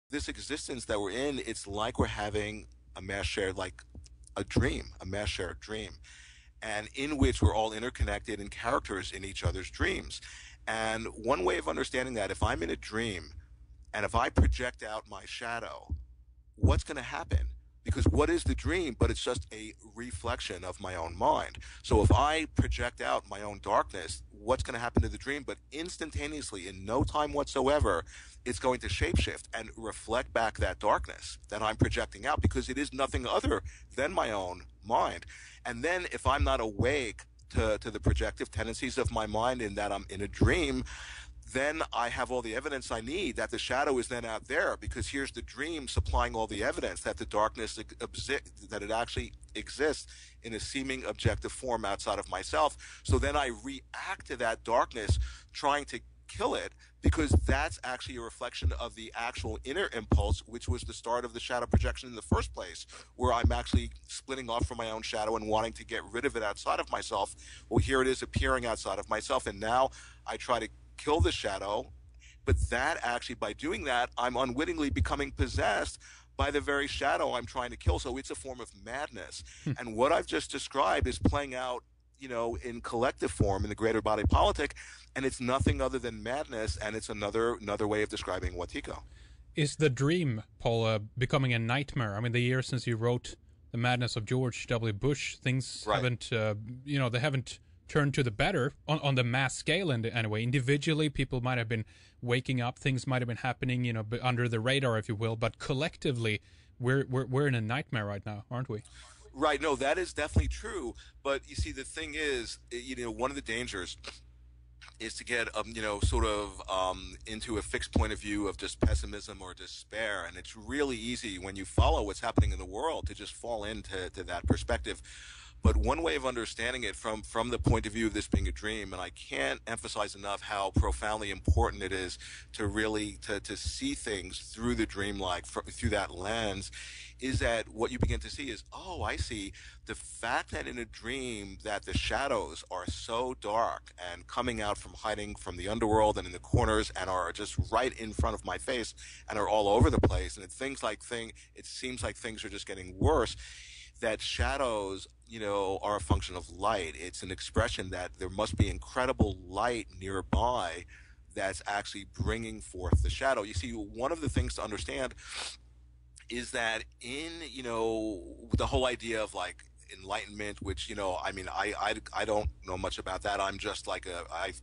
this existence that we're in, it's like we're having a mass shared, like a dream, a mass shared dream, and in which we're all interconnected and characters in each other's dreams. And one way of understanding that, if I'm in a dream and if I project out my shadow, what's going to happen? Because what is the dream? But it's just a reflection of my own mind. So if I project out my own darkness, what's going to happen to the dream? But instantaneously, in no time whatsoever, it's going to shapeshift and reflect back that darkness that I'm projecting out, because it is nothing other than my own mind. And then if I'm not awake to the projective tendencies of my mind in that I'm in a dream, then I have all the evidence I need that the shadow is then out there, because here's the dream supplying all the evidence that the darkness, that it actually exists in a seeming objective form outside of myself. So then I react to that darkness, trying to kill it, because that's actually a reflection of the actual inner impulse, which was the start of the shadow projection in the first place, where I'm actually splitting off from my own shadow and wanting to get rid of it outside of myself. Well, here it is appearing outside of myself, and now I try to kill the shadow, but that actually, by doing that, I'm unwittingly becoming possessed by the very shadow I'm trying to kill. So it's a form of madness. And what I've just described is playing out, in collective form in the greater body politic, and it's nothing other than madness, and it's another way of describing Wetiko. Is the dream, Paul, becoming a nightmare? I mean, the years since you wrote The Madness of George W. Bush, things haven't, they haven't turned to the better on the mass scale anyway. Individually, people might have been waking up, things might have been happening, under the radar, if you will, but collectively, we're in a nightmare right now, aren't we? Right. No, that is definitely true. But you see, the thing is, one of the dangers is to get, into a fixed point of view of just pessimism or despair. And it's really easy when you follow what's happening in the world to just fall into that perspective. But one way of understanding it from the point of view of this being a dream, and I can't emphasize enough how profoundly important it is to really to see things through the dreamlike, through that lens, is that what you begin to see is, oh, I see the fact that in a dream that the shadows are so dark and coming out from hiding from the underworld and in the corners and are just right in front of my face and are all over the place, and it seems like things are just getting worse. That shadows, are a function of light. It's an expression that there must be incredible light nearby that's actually bringing forth the shadow. You see, one of the things to understand is that in, the whole idea of like enlightenment, which, I don't know much about that. I'm just I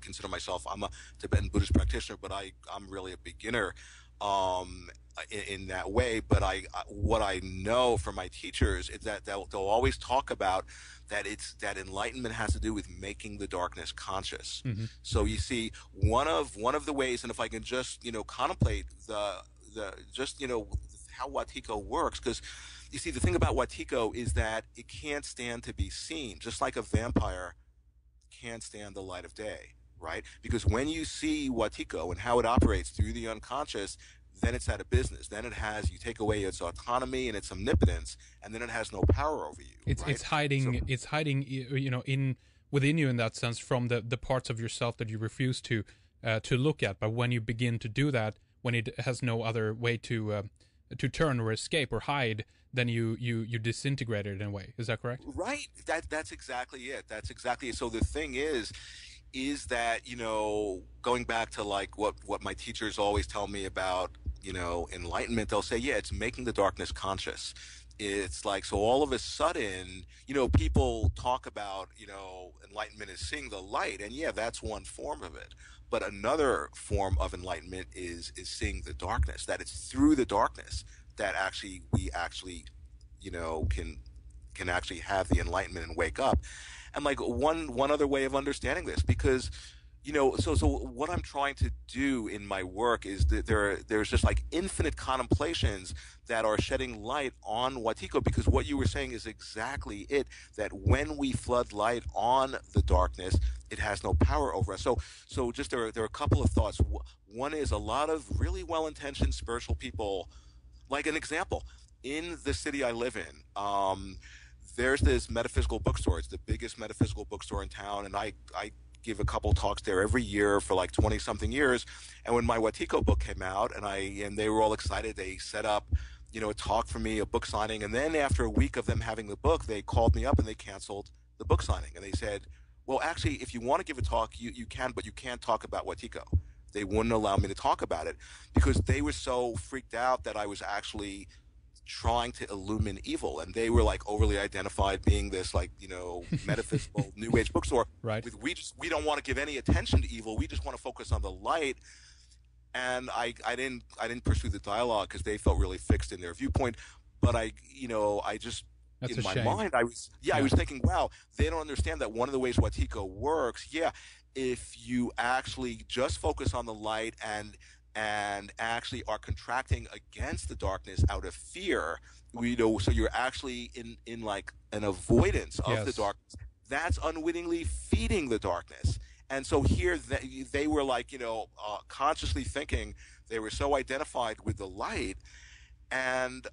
consider myself, I'm a Tibetan Buddhist practitioner, but I'm really a beginner, in that way. But what I know from my teachers is that they'll always talk about that enlightenment has to do with making the darkness conscious. Mm-hmm. So you see, one of the ways, and if I can just, contemplate how Wetiko works, because you see, the thing about Wetiko is that it can't stand to be seen, just like a vampire can't stand the light of day, right? Because when you see Wetiko and how it operates through the unconscious, then it's out of business. Then you take away its autonomy and its omnipotence, and then it has no power over you. It's hiding, within you in that sense, from the parts of yourself that you refuse to look at. But when you begin to do that, when it has no other way to turn or escape or hide, then you disintegrate it in a way. Is that correct? Right. That's exactly it. That's exactly it. So the thing is that, going back to like what my teachers always tell me about, enlightenment, they'll say, yeah, it's making the darkness conscious. It's like, so all of a sudden, people talk about, enlightenment is seeing the light, and yeah, that's one form of it. But another form of enlightenment is seeing the darkness, that it's through the darkness that we actually, can actually have the enlightenment and wake up. And like one other way of understanding this, because, so what I'm trying to do in my work is that there's just like infinite contemplations that are shedding light on Wetiko, because what you were saying is exactly it, that when we flood light on the darkness, it has no power over us. So just there are a couple of thoughts. One is, a lot of really well-intentioned spiritual people, like an example, in the city I live in, there's this metaphysical bookstore. It's the biggest metaphysical bookstore in town, and I give a couple talks there every year for like 20 something years. And when my Wetiko book came out, and they were all excited, they set up, a talk for me, a book signing. And then after a week of them having the book, they called me up and they canceled the book signing. And they said, well, actually, if you want to give a talk, you can, but you can't talk about Wetiko. They wouldn't allow me to talk about it because they were so freaked out that I was actually trying to illumine evil, and they were like overly identified being this like metaphysical new age bookstore. Right. With we don't want to give any attention to evil. We just want to focus on the light. And I didn't pursue the dialogue because they felt really fixed in their viewpoint. But I just That's in my shame. mind I was thinking, wow, they don't understand that one of the ways Wetiko works. Yeah, if you actually just focus on the light and actually are contracting against the darkness out of fear, so you're actually in like an avoidance of the darkness. That's unwittingly feeding the darkness. And so here they were like, consciously thinking they were so identified with the light, and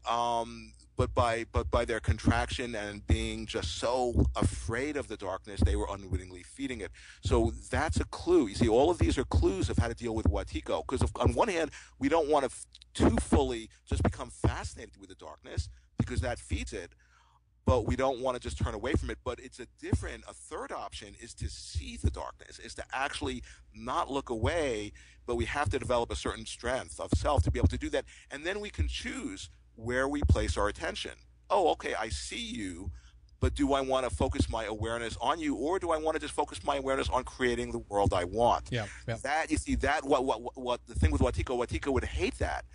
but by their contraction and being just so afraid of the darkness, they were unwittingly feeding it. So that's a clue. You see, all of these are clues of how to deal with Wetiko. Because on one hand, we don't want to too fully just become fascinated with the darkness because that feeds it. But we don't want to just turn away from it. But it's a third option is to see the darkness, is to actually not look away, but we have to develop a certain strength of self to be able to do that. And then we can choose where we place our attention. Oh, okay, I see you, but do I want to focus my awareness on you, or do I want to just focus my awareness on creating the world I want? Yeah. That, you see, that what the thing with Wetiko would hate that,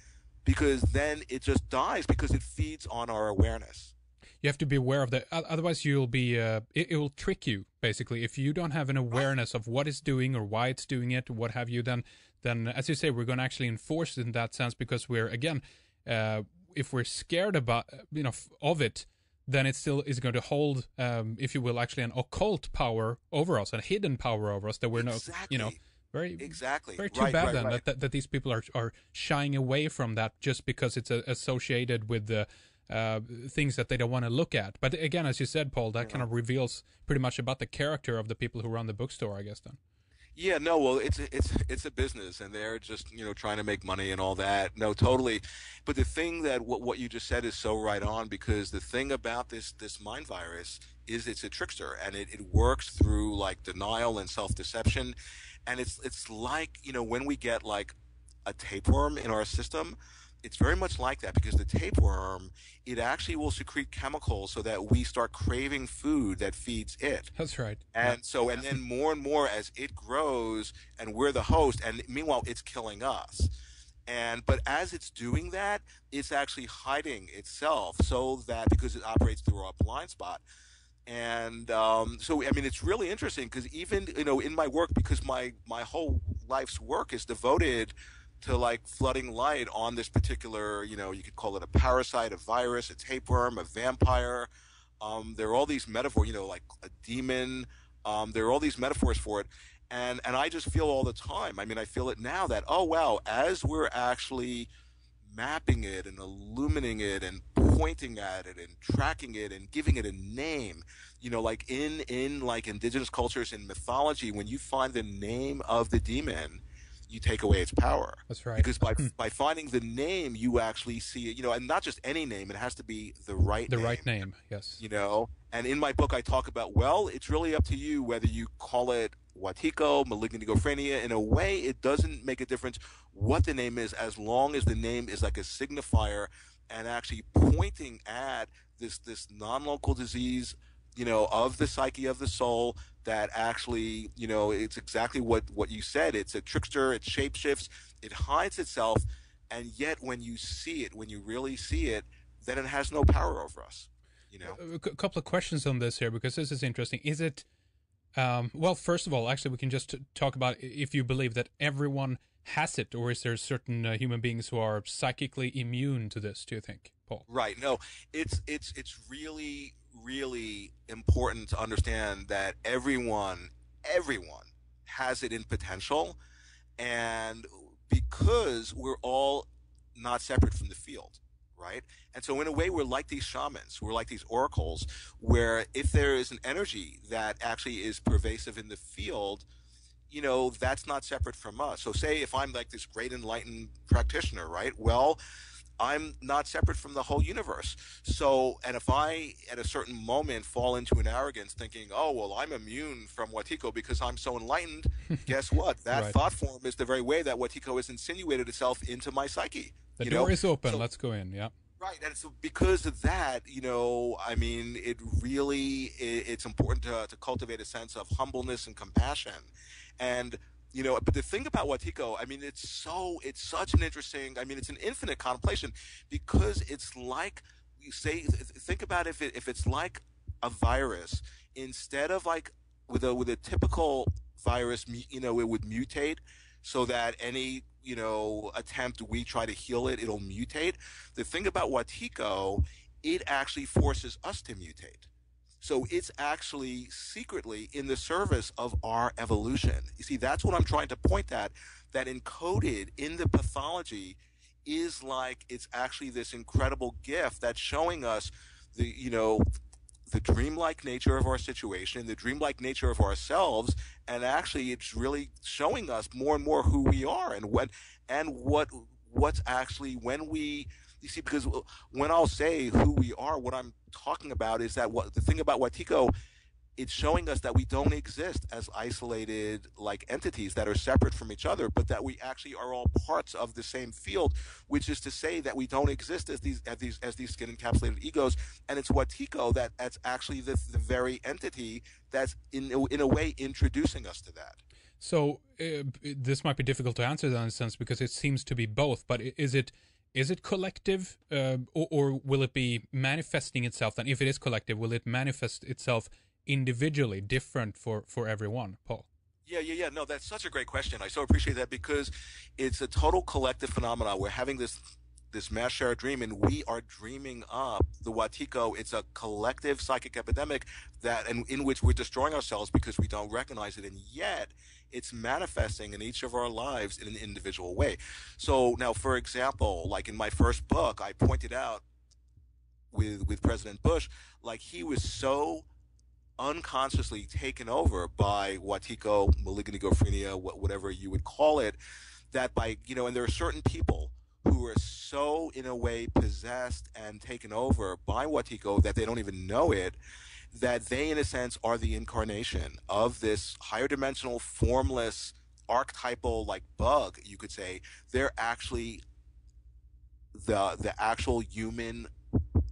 because then it just dies because it feeds on our awareness. You have to be aware of that. Otherwise, you'll be. It will trick you basically if you don't have an awareness of what it's doing or why it's doing it, or what have you. Then, as you say, we're going to actually enforce it in that sense because we're again, if we're scared about of it, then it still is going to hold, if you will, actually an occult power over us, a hidden power over us that we're very too bad then that these people are shying away from that just because it's associated with the. Things that they don't want to look at. But again, as you said, Paul, that kind of reveals pretty much about the character of the people who run the bookstore, I guess, then. Yeah, no, well, it's a business, and they're just trying to make money and all that. No, totally. But the thing that what you just said is so right on, because the thing about this mind virus is it's a trickster, and it works through like denial and self-deception, and it's like when we get like a tapeworm in our system. It's very much like that, because the tapeworm, it actually will secrete chemicals so that we start craving food that feeds it. That's right. And so, and then more and more as it grows and we're the host, and meanwhile it's killing us. But as it's doing that, it's actually hiding itself so that, because it operates through our blind spot. And so, I mean, it's really interesting because even, in my work, because my whole life's work is devoted to like flooding light on this particular, you could call it a parasite, a virus, a tapeworm, a vampire. There are all these metaphors, like a demon. There are all these metaphors for it. And I just feel all the time, I mean, I feel it now that, oh, wow, as we're actually mapping it and illuminating it and pointing at it and tracking it and giving it a name, like in like indigenous cultures and mythology, when you find the name of the demon, you take away its power. That's right. Because by finding the name, you actually see it, and not just any name, it has to be the right name. The right name, yes. And in my book, I talk about, well, it's really up to you whether you call it Wetiko, malignant egophrenia. In a way, it doesn't make a difference what the name is, as long as the name is like a signifier and actually pointing at this non-local disease, of the psyche of the soul, that actually, it's exactly what you said. It's a trickster, it shapeshifts, it hides itself, and yet when you see it, when you really see it, then it has no power over us, A couple of questions on this here, because this is interesting. Is it, well, first of all, actually, we can just talk about if you believe that everyone has it, or is there certain human beings who are psychically immune to this, do you think, Paul? Right. No, it's really, really important to understand that everyone has it in potential, and because we're all not separate from the field, right? And so in a way, we're like these shamans, we're like these oracles, where if there is an energy that actually is pervasive in the field, that's not separate from us. So say if I'm like this great enlightened practitioner, right? Well, I'm not separate from the whole universe. So, and if I at a certain moment fall into an arrogance thinking, oh, well, I'm immune from Wetiko because I'm so enlightened, guess what? That Right. thought form is the very way that Wetiko has insinuated itself into my psyche. The door is open. So, Let's go in. Yeah. right, and so because of that, I mean, it's important to cultivate a sense of humbleness and compassion, and but the thing about Wetiko, I mean, it's such an interesting, I mean, it's an infinite contemplation because it's like you say, think about if it's like a virus instead of like with a typical virus, it would mutate so that any attempt we try to heal it, it'll mutate. The thing about Wetiko, it actually forces us to mutate. So it's actually secretly in the service of our evolution. You see, that's what I'm trying to point at, that encoded in the pathology is like it's actually this incredible gift that's showing us the dreamlike nature of our situation, the dreamlike nature of ourselves, and actually it's really showing us more and more who we are what's actually when we you see, because when I'll say who we are, what I'm talking about is that the thing about Wetiko, it's showing us that we don't exist as isolated like entities that are separate from each other, but that we actually are all parts of the same field, which is to say that we don't exist as these skin encapsulated egos, and it's Wetiko that's actually the very entity that's in a way introducing us to that. So this might be difficult to answer that in a sense because it seems to be both. But is it collective, or will it be manifesting itself? And if it is collective, will it manifest itself individually, different for everyone, Paul? Yeah. No, that's such a great question. I so appreciate that because it's a total collective phenomenon. We're having this mass shared dream, and we are dreaming up the Wetiko. It's a collective psychic epidemic in which we're destroying ourselves because we don't recognize it, and yet it's manifesting in each of our lives in an individual way. So now, for example, like in my first book, I pointed out with President Bush, like he was so unconsciously taken over by Wetiko, malignant egophrenia, whatever you would call it, that and there are certain people who are so in a way possessed and taken over by Wetiko that they don't even know it, that they in a sense are the incarnation of this higher dimensional formless archetypal like bug, you could say. They're actually the actual human,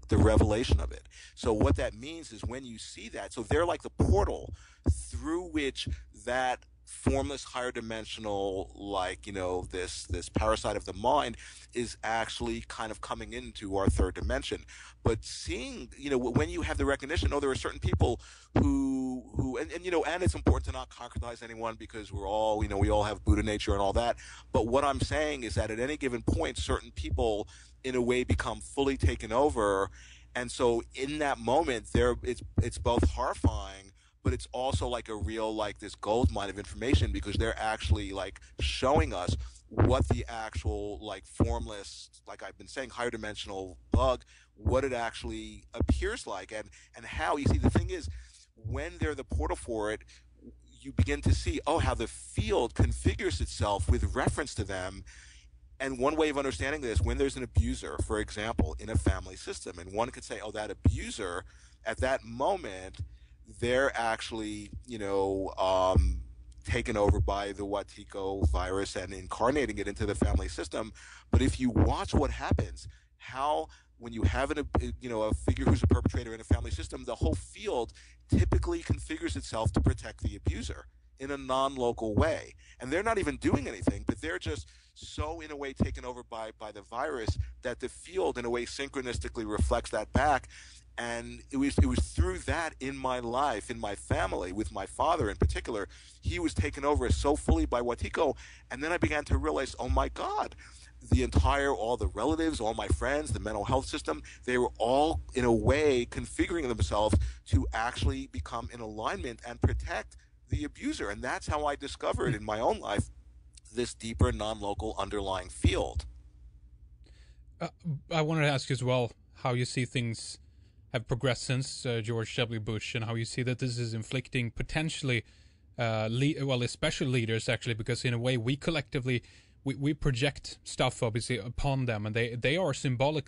the revelation of it. So what that means is when you see that, so they're like the portal through which that formless higher dimensional, like this parasite of the mind is actually kind of coming into our third dimension. But seeing, when you have the recognition, there are certain people who and it's important to not concretize anyone because we're all, we all have Buddha nature and all that. But what I'm saying is that at any given point, certain people in a way become fully taken over, and so in that moment it's both horrifying, but it's also like a real, like this gold mine of information, because they're actually like showing us what the actual like formless, like I've been saying, higher dimensional bug, what it actually appears like, and how. You see, the thing is, when they're the portal for it, you begin to see how the field configures itself with reference to them. And one way of understanding this, when there's an abuser, for example, in a family system, and one could say, that abuser, at that moment, they're actually, taken over by the Wetiko virus and incarnating it into the family system. But if you watch what happens, how when you have a figure who's a perpetrator in a family system, the whole field typically configures itself to protect the abuser in a non-local way. And they're not even doing anything, but they're just so in a way taken over by the virus that the field in a way synchronistically reflects that back. And it was through that in my life, in my family, with my father in particular, he was taken over so fully by Wetiko. And then I began to realize, oh my God, all the relatives, all my friends, the mental health system, they were all in a way configuring themselves to actually become in alignment and protect the abuser. And that's how I discovered in my own life this deeper non-local underlying field. I wanted to ask you as well how you see things have progressed since George W. Bush, and how you see that this is inflicting potentially well, especially leaders, actually, because in a way we collectively we project stuff obviously upon them, and they are symbolically